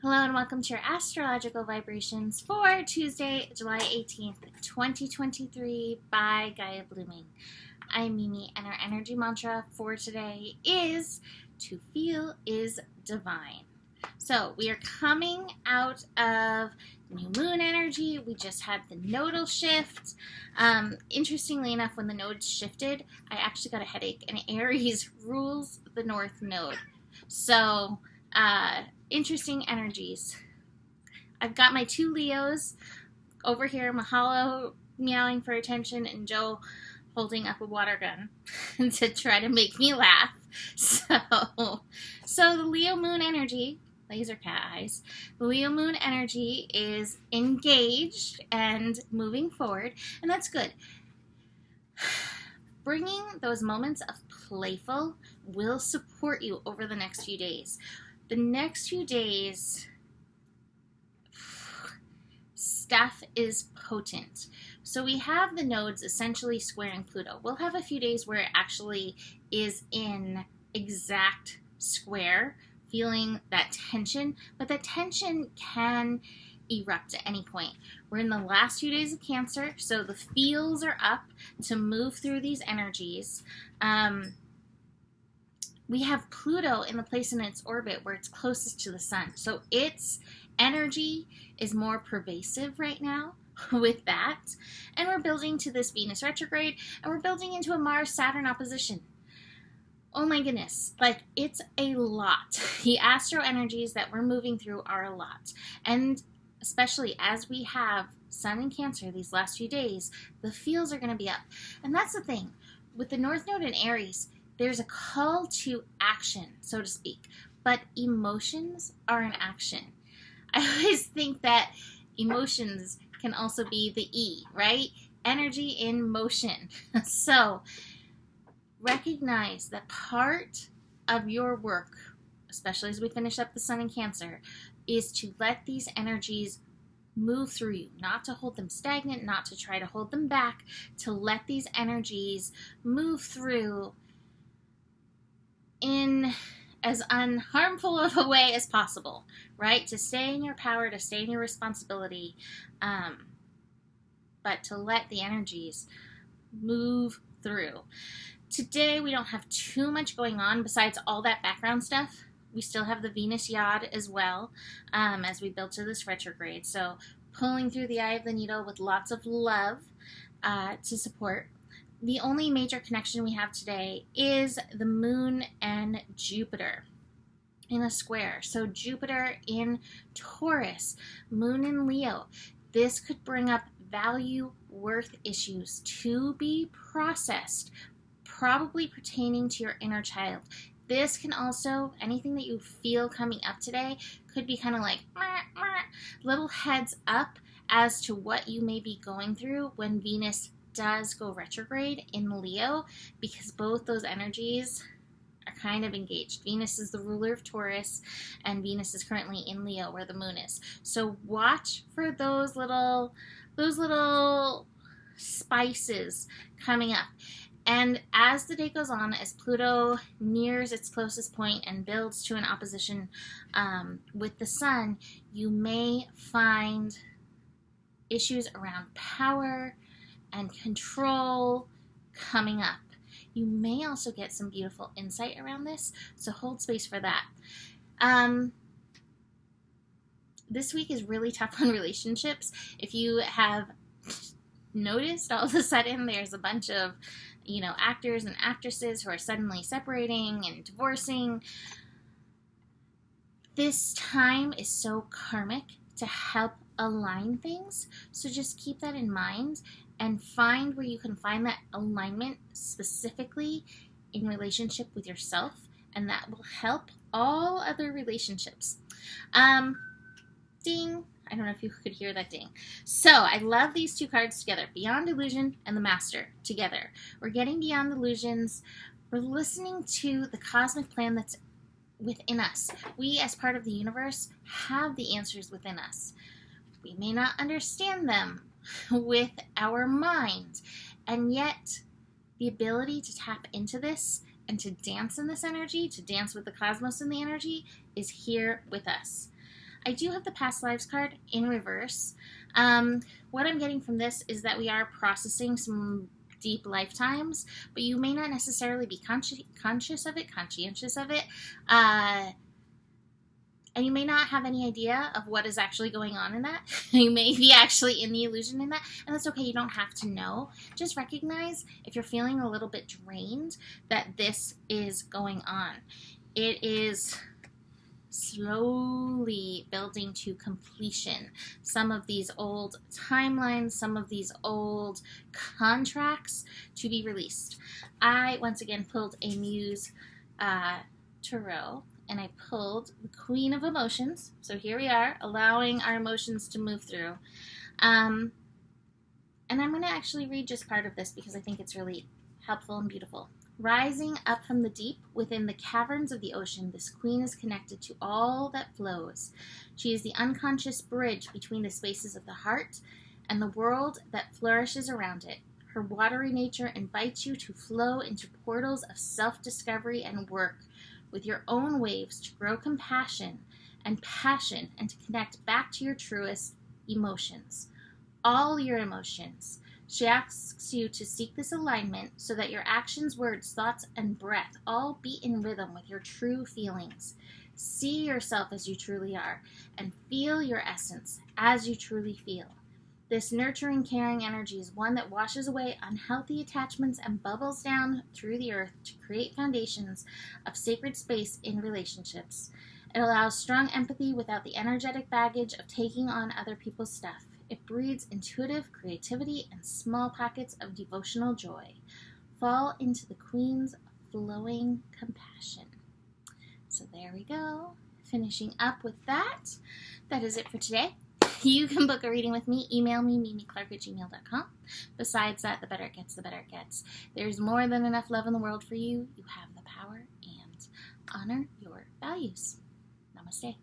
Hello and welcome to your astrological vibrations for Tuesday, July 18th, 2023 by Gaia Blooming. I'm Mimi and our energy mantra for today is to feel is divine. So we are coming out of new moon energy. We just had the nodal shift. Interestingly enough, when the node shifted, I actually got a headache, and Aries rules the north node. So, interesting energies. I've got my two Leos over here, Mahalo meowing for attention and Joe holding up a water gun to try to make me laugh. So the Leo moon energy, laser cat eyes, the Leo moon energy is engaged and moving forward, and that's good. Bringing those moments of playful will support you over the next few days. The next few days, stuff is potent. So we have the nodes essentially squaring Pluto. We'll have a few days where it actually is in exact square, feeling that tension, but that tension can erupt at any point. We're in the last few days of Cancer, so the feels are up to move through these energies. We have Pluto in the place in its orbit where it's closest to the sun. So its energy is more pervasive right now with that. And we're building to this Venus retrograde, and we're building into a Mars-Saturn opposition. Oh my goodness, like it's a lot. The astro energies that we're moving through are a lot. And especially as we have Sun in Cancer these last few days, the feels are going to be up. And that's the thing. With the North Node in Aries, there's a call to action, so to speak, but emotions are an action. I always think that emotions can also be the E, right? Energy in motion. So recognize that part of your work, especially as we finish up the Sun in Cancer, is to let these energies move through you, not to hold them stagnant, not to try to hold them back, to let these energies move through in as unharmful of a way as possible, right? To stay in your power, to stay in your responsibility, but to let the energies move through. Today, we don't have too much going on besides all that background stuff. We still have the Venus Yod as well as we build to this retrograde. So pulling through the eye of the needle with lots of love to support. The only major connection we have today is the moon and Jupiter in a square. So Jupiter in Taurus, moon in Leo. This could bring up value, worth issues to be processed, probably pertaining to your inner child. This can also, anything that you feel coming up today could be kind of like little heads up as to what you may be going through when Venus does go retrograde in Leo, because both those energies are kind of engaged. Venus is the ruler of Taurus, and Venus is currently in Leo where the moon is. So watch for those little spices coming up. And as the day goes on, as Pluto nears its closest point and builds to an opposition with the Sun, you may find issues around power and control coming up. You may also get some beautiful insight around this, so hold space for that. This week is really tough on relationships. If you have noticed, all of a sudden there's a bunch of actors and actresses who are suddenly separating and divorcing. This time is so karmic to help align things, so just keep that in mind and find where you can find that alignment specifically in relationship with yourself, and that will help all other relationships. Ding! I don't know if you could hear that ding. So I love these two cards together, Beyond Illusion and the Master together. We're getting beyond illusions. We're listening to the cosmic plan that's within us. We, as part of the universe, have the answers within us. We may not understand them with our mind, and yet the ability to tap into this and to dance in this energy, to dance with the cosmos in the energy, is here with us. I do have the past lives card in reverse. What I'm getting from this is that we are processing some deep lifetimes, but you may not necessarily be conscientious of it, and you may not have any idea of what is actually going on in that. You may be actually in the illusion in that, and that's okay. You don't have to know. Just recognize if you're feeling a little bit drained that this is going on. It is slowly building to completion. Some of these old timelines, some of these old contracts to be released. I, once again, pulled a Muse Tarot, and I pulled the Queen of Emotions. So here we are, allowing our emotions to move through. And I'm going to actually read just part of this because I think it's really helpful and beautiful. Rising up from the deep within the caverns of the ocean, this queen is connected to all that flows. She is the unconscious bridge between the spaces of the heart and the world that flourishes around it. Her watery nature invites you to flow into portals of self-discovery and work with your own waves to grow compassion and passion and to connect back to your truest emotions. All your emotions. She asks you to seek this alignment so that your actions, words, thoughts, and breath all beat in rhythm with your true feelings. See yourself as you truly are and feel your essence as you truly feel. This nurturing, caring energy is one that washes away unhealthy attachments and bubbles down through the earth to create foundations of sacred space in relationships. It allows strong empathy without the energetic baggage of taking on other people's stuff. It breeds intuitive creativity and small pockets of devotional joy. Fall into the Queen's flowing compassion. So there we go. Finishing up with that. That is it for today. You can book a reading with me. Email me, mimiclark@gmail.com. Besides that, the better it gets, the better it gets. There's more than enough love in the world for you. You have the power, and honor your values. Namaste.